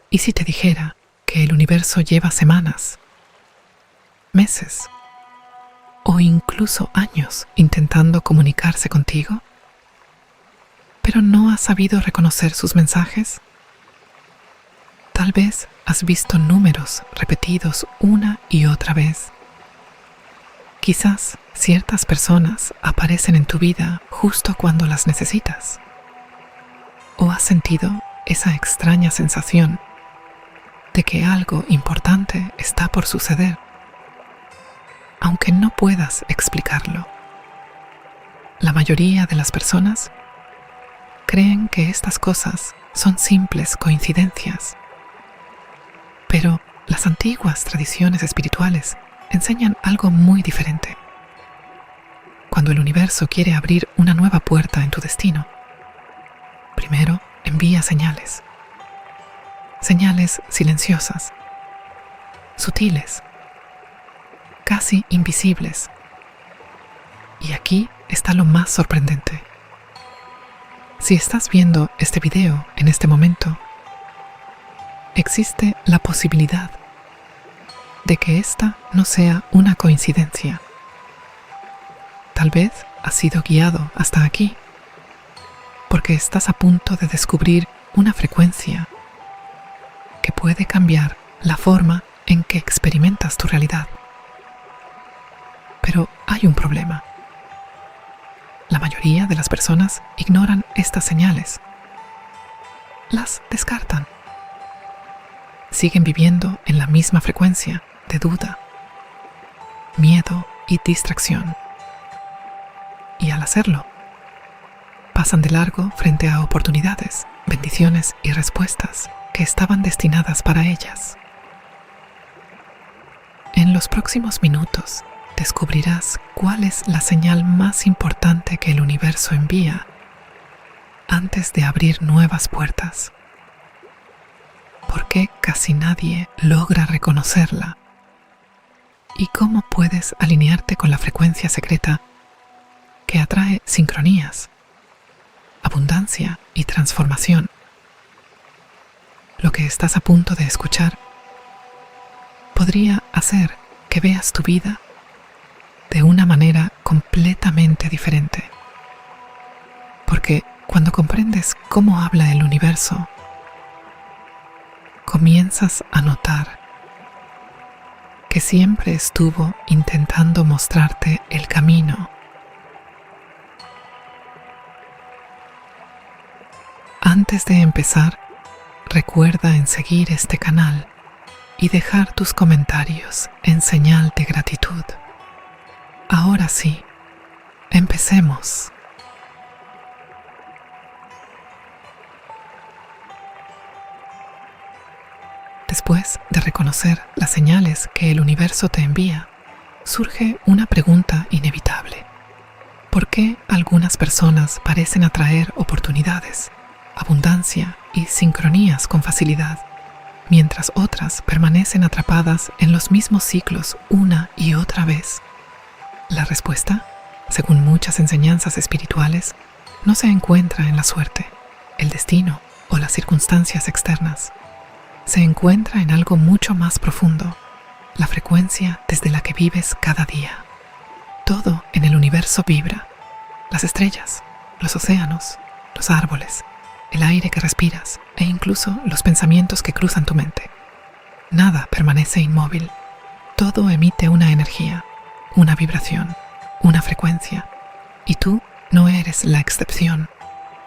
¿Y si te dijera que el universo lleva semanas, meses o incluso años intentando comunicarse contigo, pero no has sabido reconocer sus mensajes? Tal vez has visto números repetidos una y otra vez. Quizás ciertas personas aparecen en tu vida justo cuando las necesitas. ¿O has sentido esa extraña sensación de que algo importante está por suceder, aunque no puedas explicarlo? La mayoría de las personas creen que estas cosas son simples coincidencias, pero las antiguas tradiciones espirituales enseñan algo muy diferente. Cuando el universo quiere abrir una nueva puerta en tu destino, primero envía señales. Señales silenciosas, sutiles, casi invisibles. Y aquí está lo más sorprendente. Si estás viendo este video en este momento, existe la posibilidad de que esta no sea una coincidencia. Tal vez has sido guiado hasta aquí porque estás a punto de descubrir una frecuencia que puede cambiar la forma en que experimentas tu realidad. Pero hay un problema. La mayoría de las personas ignoran estas señales. Las descartan. Siguen viviendo en la misma frecuencia de duda, miedo y distracción. Y al hacerlo, pasan de largo frente a oportunidades, bendiciones y respuestas que estaban destinadas para ellas. En los próximos minutos descubrirás cuál es la señal más importante que el universo envía antes de abrir nuevas puertas. ¿Por qué casi nadie logra reconocerla? ¿Y cómo puedes alinearte con la frecuencia secreta que atrae sincronías, abundancia y transformación? Lo que estás a punto de escuchar podría hacer que veas tu vida de una manera completamente diferente. Porque cuando comprendes cómo habla el universo, comienzas a notar que siempre estuvo intentando mostrarte el camino. Antes de empezar, recuerda en seguir este canal y dejar tus comentarios en señal de gratitud. Ahora sí, empecemos. Después de reconocer las señales que el universo te envía, surge una pregunta inevitable. ¿Por qué algunas personas parecen atraer oportunidades, abundancia y sincronías con facilidad, mientras otras permanecen atrapadas en los mismos ciclos una y otra vez? La respuesta, según muchas enseñanzas espirituales, no se encuentra en la suerte, el destino o las circunstancias externas. Se encuentra en algo mucho más profundo, la frecuencia desde la que vives cada día. Todo en el universo vibra. Las estrellas, los océanos, los árboles, el aire que respiras e incluso los pensamientos que cruzan tu mente. Nada permanece inmóvil. Todo emite una energía, una vibración, una frecuencia. Y tú no eres la excepción.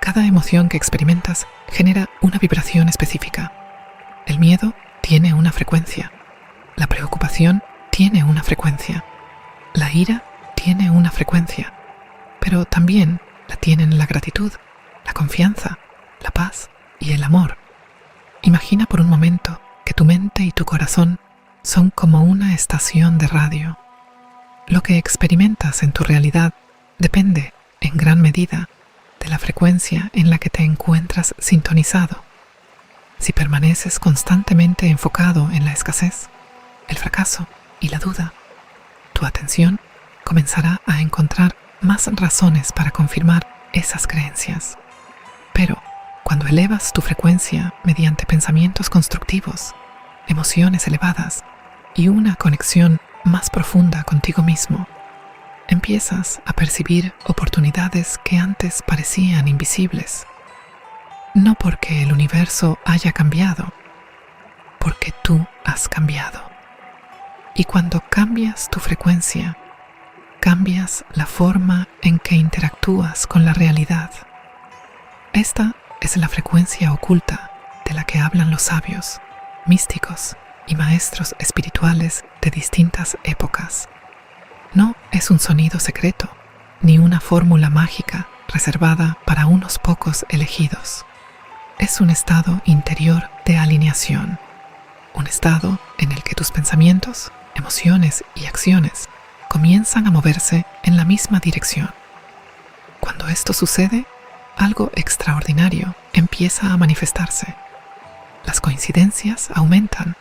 Cada emoción que experimentas genera una vibración específica. El miedo tiene una frecuencia. La preocupación tiene una frecuencia. La ira tiene una frecuencia. Pero también la tienen la gratitud, la confianza, la paz y el amor. Imagina por un momento que tu mente y tu corazón son como una estación de radio. Lo que experimentas en tu realidad depende, en gran medida, de la frecuencia en la que te encuentras sintonizado. Si permaneces constantemente enfocado en la escasez, el fracaso y la duda, tu atención comenzará a encontrar más razones para confirmar esas creencias. Pero Cuando elevas tu frecuencia mediante pensamientos constructivos, emociones elevadas y una conexión más profunda contigo mismo, empiezas a percibir oportunidades que antes parecían invisibles. No porque el universo haya cambiado, porque tú has cambiado. Y cuando cambias tu frecuencia, cambias la forma en que interactúas con la realidad. Esta es la frecuencia oculta de la que hablan los sabios, místicos y maestros espirituales de distintas épocas. No es un sonido secreto, ni una fórmula mágica reservada para unos pocos elegidos. Es un estado interior de alineación, un estado en el que tus pensamientos, emociones y acciones comienzan a moverse en la misma dirección. Cuando esto sucede, algo extraordinario empieza a manifestarse. Las coincidencias aumentan.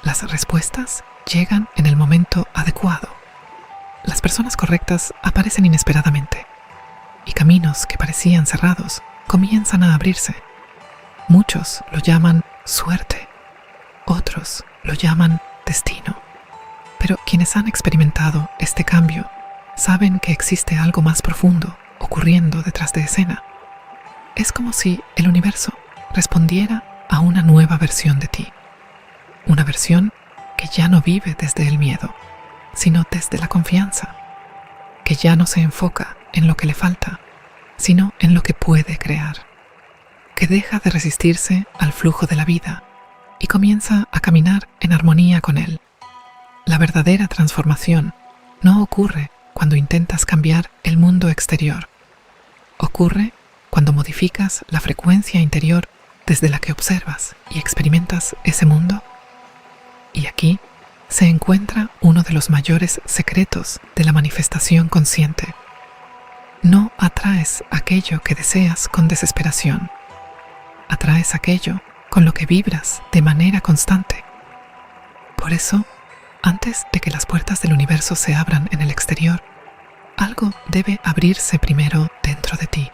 Las respuestas llegan en el momento adecuado. Las personas correctas aparecen inesperadamente y caminos que parecían cerrados comienzan a abrirse. Muchos lo llaman suerte, otros lo llaman destino. Pero quienes han experimentado este cambio saben que existe algo más profundo ocurriendo detrás de escena. Es como si el universo respondiera a una nueva versión de ti. Una versión que ya no vive desde el miedo, sino desde la confianza. Que ya no se enfoca en lo que le falta, sino en lo que puede crear. Que deja de resistirse al flujo de la vida y comienza a caminar en armonía con él. La verdadera transformación no ocurre cuando intentas cambiar el mundo exterior. Ocurre cuando modificas la frecuencia interior desde la que observas y experimentas ese mundo. Y aquí se encuentra uno de los mayores secretos de la manifestación consciente. No atraes aquello que deseas con desesperación. Atraes aquello con lo que vibras de manera constante. Por eso, antes de que las puertas del universo se abran en el exterior, algo debe abrirse primero dentro de ti.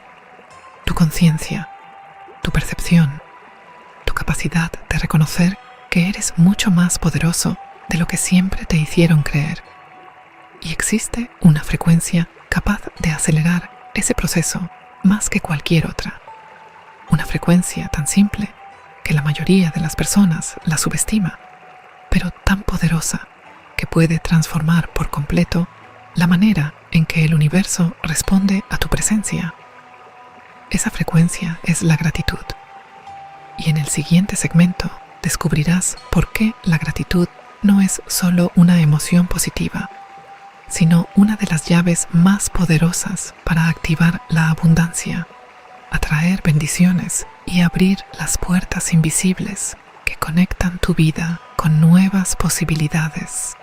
Tu conciencia, tu percepción, tu capacidad de reconocer que eres mucho más poderoso de lo que siempre te hicieron creer. Y existe una frecuencia capaz de acelerar ese proceso más que cualquier otra. Una frecuencia tan simple que la mayoría de las personas la subestima, pero tan poderosa que puede transformar por completo la manera en que el universo responde a tu presencia. Esa frecuencia es la gratitud. Y en el siguiente segmento descubrirás por qué la gratitud no es solo una emoción positiva, sino una de las llaves más poderosas para activar la abundancia, atraer bendiciones y abrir las puertas invisibles que conectan tu vida con nuevas posibilidades.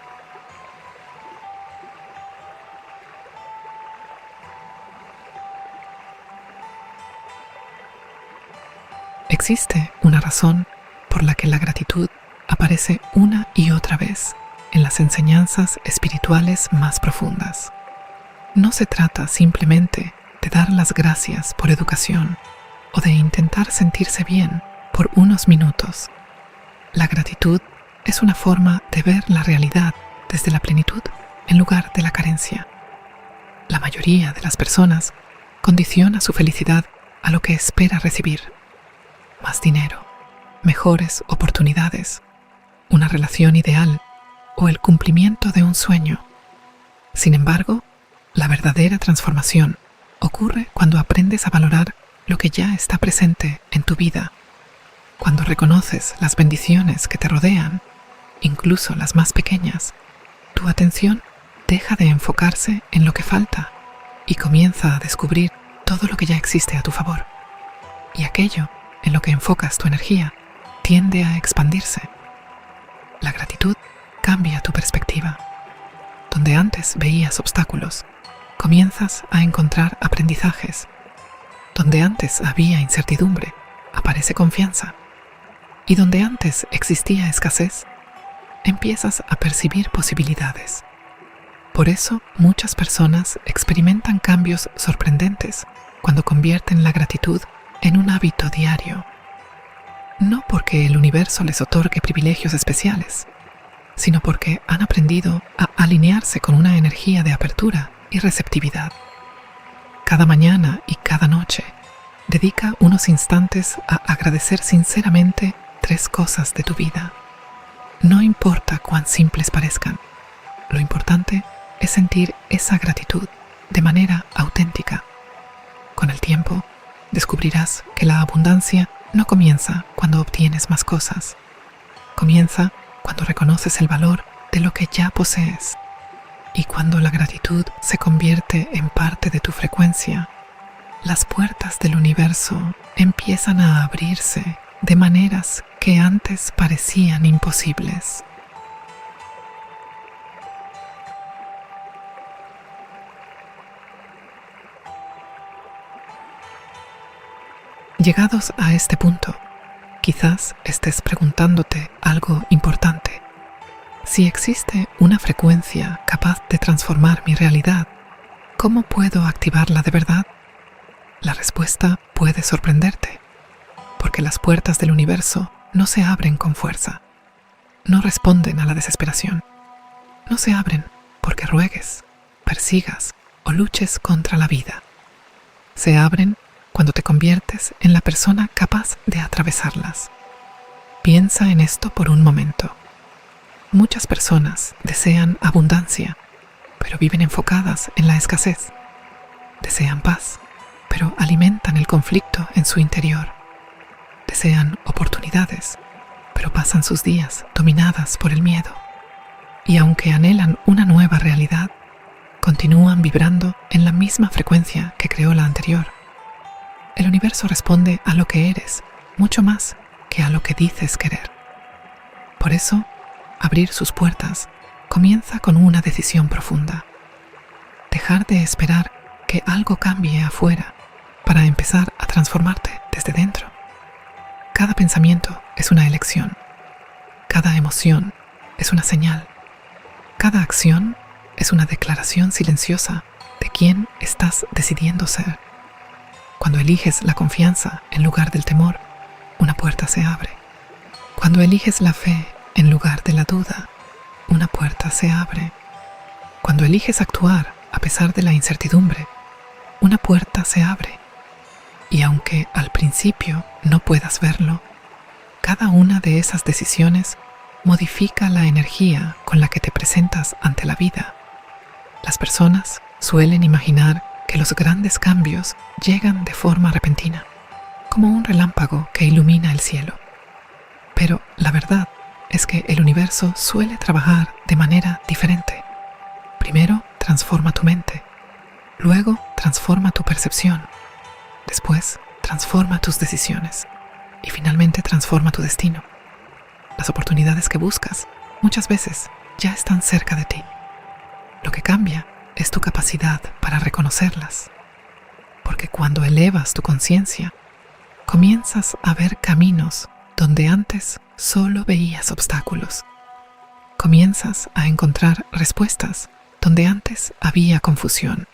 Existe una razón por la que la gratitud aparece una y otra vez en las enseñanzas espirituales más profundas. No se trata simplemente de dar las gracias por educación o de intentar sentirse bien por unos minutos. La gratitud es una forma de ver la realidad desde la plenitud en lugar de la carencia. La mayoría de las personas condiciona su felicidad a lo que espera recibir: más dinero, mejores oportunidades, una relación ideal o el cumplimiento de un sueño. Sin embargo, la verdadera transformación ocurre cuando aprendes a valorar lo que ya está presente en tu vida, cuando reconoces las bendiciones que te rodean, incluso las más pequeñas. Tu atención deja de enfocarse en lo que falta y comienza a descubrir todo lo que ya existe a tu favor. Y aquello en lo que enfocas tu energía tiende a expandirse. La gratitud cambia tu perspectiva. Donde antes veías obstáculos, comienzas a encontrar aprendizajes. Donde antes había incertidumbre, aparece confianza. Y donde antes existía escasez, empiezas a percibir posibilidades. Por eso, muchas personas experimentan cambios sorprendentes cuando convierten la gratitud en un hábito diario. No porque el universo les otorgue privilegios especiales, sino porque han aprendido a alinearse con una energía de apertura y receptividad. Cada mañana y cada noche, dedica unos instantes a agradecer sinceramente 3 cosas de tu vida. No importa cuán simples parezcan, lo importante es sentir esa gratitud de manera auténtica. Con el tiempo, descubrirás que la abundancia no comienza cuando obtienes más cosas. Comienza cuando reconoces el valor de lo que ya posees. Y cuando la gratitud se convierte en parte de tu frecuencia, las puertas del universo empiezan a abrirse de maneras que antes parecían imposibles. Llegados a este punto, quizás estés preguntándote algo importante. Si existe una frecuencia capaz de transformar mi realidad, ¿cómo puedo activarla de verdad? La respuesta puede sorprenderte, porque las puertas del universo no se abren con fuerza, no responden a la desesperación, no se abren porque ruegues, persigas o luches contra la vida. Se abren cuando te conviertes en la persona capaz de atravesarlas. Piensa en esto por un momento. Muchas personas desean abundancia, pero viven enfocadas en la escasez. Desean paz, pero alimentan el conflicto en su interior. Desean oportunidades, pero pasan sus días dominadas por el miedo. Y aunque anhelan una nueva realidad, continúan vibrando en la misma frecuencia que creó la anterior. El universo responde a lo que eres, mucho más que a lo que dices querer. Por eso, abrir sus puertas comienza con una decisión profunda. Dejar de esperar que algo cambie afuera para empezar a transformarte desde dentro. Cada pensamiento es una elección. Cada emoción es una señal. Cada acción es una declaración silenciosa de quién estás decidiendo ser. Cuando eliges la confianza en lugar del temor, una puerta se abre. Cuando eliges la fe en lugar de la duda, una puerta se abre. Cuando eliges actuar a pesar de la incertidumbre, una puerta se abre. Y aunque al principio no puedas verlo, cada una de esas decisiones modifica la energía con la que te presentas ante la vida. Las personas suelen imaginar que los grandes cambios llegan de forma repentina, como un relámpago que ilumina el cielo. Pero la verdad es que el universo suele trabajar de manera diferente. Primero transforma tu mente, luego transforma tu percepción, después transforma tus decisiones y finalmente transforma tu destino. Las oportunidades que buscas muchas veces ya están cerca de ti. Lo que cambia es tu capacidad para reconocerlas, porque cuando elevas tu conciencia, comienzas a ver caminos donde antes solo veías obstáculos. Comienzas a encontrar respuestas donde antes había confusión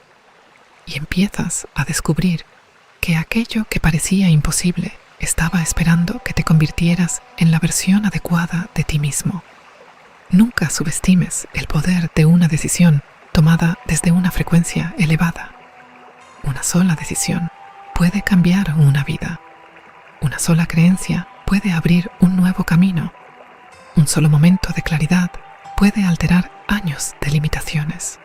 y empiezas a descubrir que aquello que parecía imposible estaba esperando que te convirtieras en la versión adecuada de ti mismo. Nunca subestimes el poder de una decisión tomada desde una frecuencia elevada. Una sola decisión puede cambiar una vida. Una sola creencia puede abrir un nuevo camino. Un solo momento de claridad puede alterar años de limitaciones.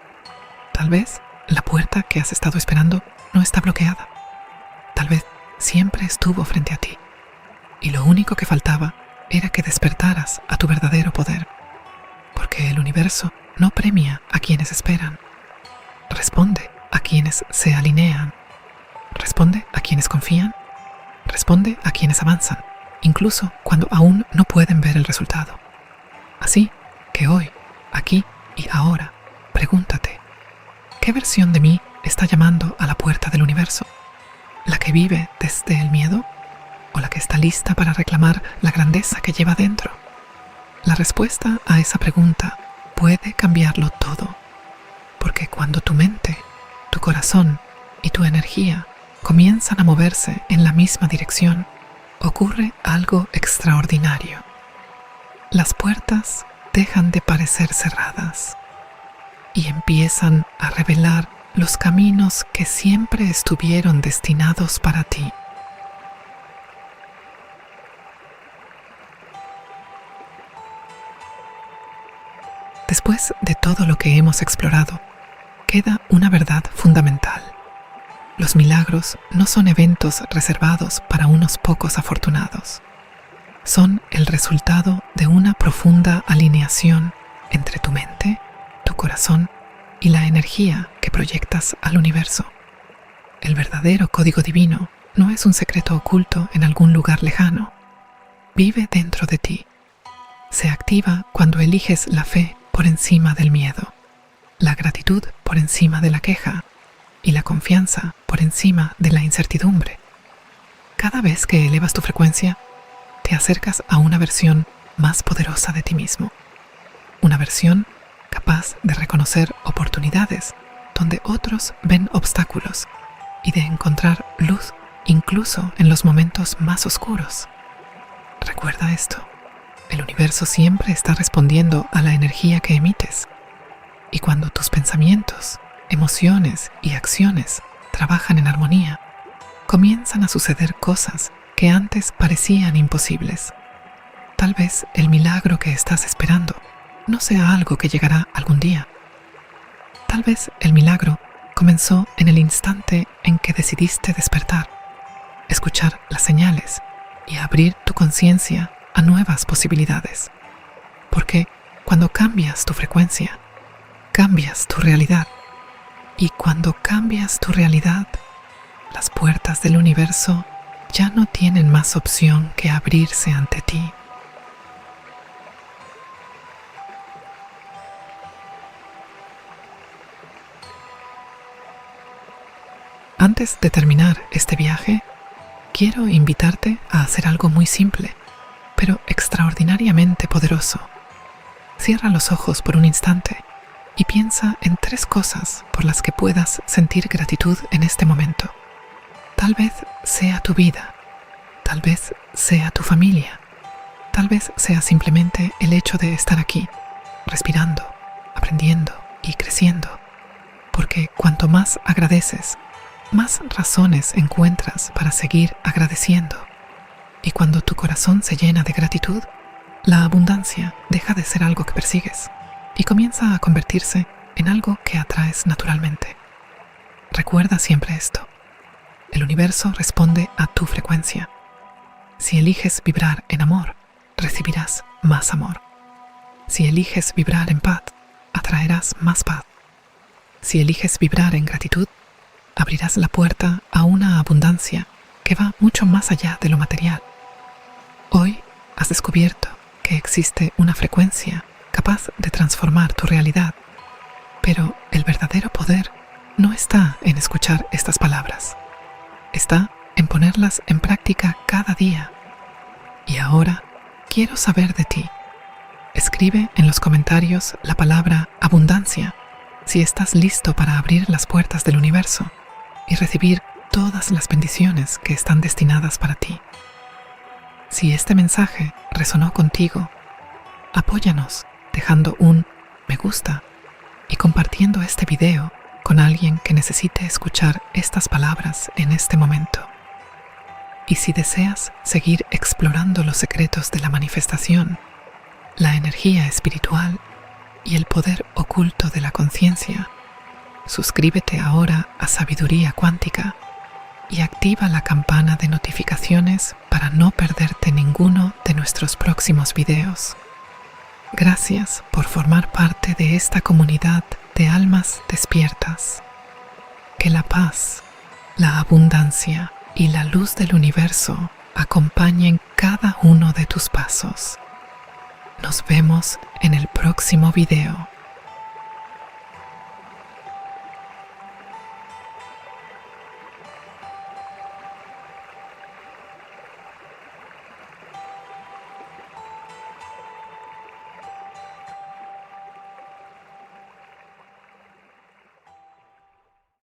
Tal vez la puerta que has estado esperando no está bloqueada. Tal vez siempre estuvo frente a ti. Y lo único que faltaba era que despertaras a tu verdadero poder. Porque el universo no premia a quienes esperan. Responde a quienes se alinean. Responde a quienes confían. Responde a quienes avanzan, incluso cuando aún no pueden ver el resultado. Así que hoy, aquí y ahora, pregúntate, ¿qué versión de mí está llamando a la puerta del universo? ¿La que vive desde el miedo? ¿O la que está lista para reclamar la grandeza que lleva dentro? La respuesta a esa pregunta puede cambiarlo todo, porque cuando tu mente, tu corazón y tu energía comienzan a moverse en la misma dirección, ocurre algo extraordinario. Las puertas dejan de parecer cerradas y empiezan a revelar los caminos que siempre estuvieron destinados para ti. Después de todo lo que hemos explorado, queda una verdad fundamental. Los milagros no son eventos reservados para unos pocos afortunados. Son el resultado de una profunda alineación entre tu mente, tu corazón y la energía que proyectas al universo. El verdadero código divino no es un secreto oculto en algún lugar lejano. Vive dentro de ti. Se activa cuando eliges la fe por encima del miedo, la gratitud por encima de la queja y la confianza por encima de la incertidumbre. Cada vez que elevas tu frecuencia, te acercas a una versión más poderosa de ti mismo. Una versión capaz de reconocer oportunidades donde otros ven obstáculos y de encontrar luz incluso en los momentos más oscuros. Recuerda esto. El universo siempre está respondiendo a la energía que emites. Y cuando tus pensamientos, emociones y acciones trabajan en armonía, comienzan a suceder cosas que antes parecían imposibles. Tal vez el milagro que estás esperando no sea algo que llegará algún día. Tal vez el milagro comenzó en el instante en que decidiste despertar, escuchar las señales y abrir tu conciencia a nuevas posibilidades. Porque cuando cambias tu frecuencia, cambias tu realidad. Y cuando cambias tu realidad, las puertas del universo ya no tienen más opción que abrirse ante ti. Antes de terminar este viaje, quiero invitarte a hacer algo muy simple, pero extraordinariamente poderoso. Cierra los ojos por un instante y piensa en 3 cosas por las que puedas sentir gratitud en este momento. Tal vez sea tu vida, tal vez sea tu familia, tal vez sea simplemente el hecho de estar aquí, respirando, aprendiendo y creciendo. Porque cuanto más agradeces, más razones encuentras para seguir agradeciendo. Y cuando tu corazón se llena de gratitud, la abundancia deja de ser algo que persigues y comienza a convertirse en algo que atraes naturalmente. Recuerda siempre esto. El universo responde a tu frecuencia. Si eliges vibrar en amor, recibirás más amor. Si eliges vibrar en paz, atraerás más paz. Si eliges vibrar en gratitud, abrirás la puerta a una abundancia que va mucho más allá de lo material. Hoy has descubierto que existe una frecuencia capaz de transformar tu realidad, pero el verdadero poder no está en escuchar estas palabras, está en ponerlas en práctica cada día. Y ahora quiero saber de ti. Escribe en los comentarios la palabra abundancia si estás listo para abrir las puertas del universo y recibir todas las bendiciones que están destinadas para ti. Si este mensaje resonó contigo, apóyanos dejando un me gusta y compartiendo este video con alguien que necesite escuchar estas palabras en este momento. Y si deseas seguir explorando los secretos de la manifestación, la energía espiritual y el poder oculto de la conciencia, suscríbete ahora a Sabiduría Cuántica y activa la campana de notificaciones para no perderte ninguno de nuestros próximos videos. Gracias por formar parte de esta comunidad de almas despiertas. Que la paz, la abundancia y la luz del universo acompañen cada uno de tus pasos. Nos vemos en el próximo video.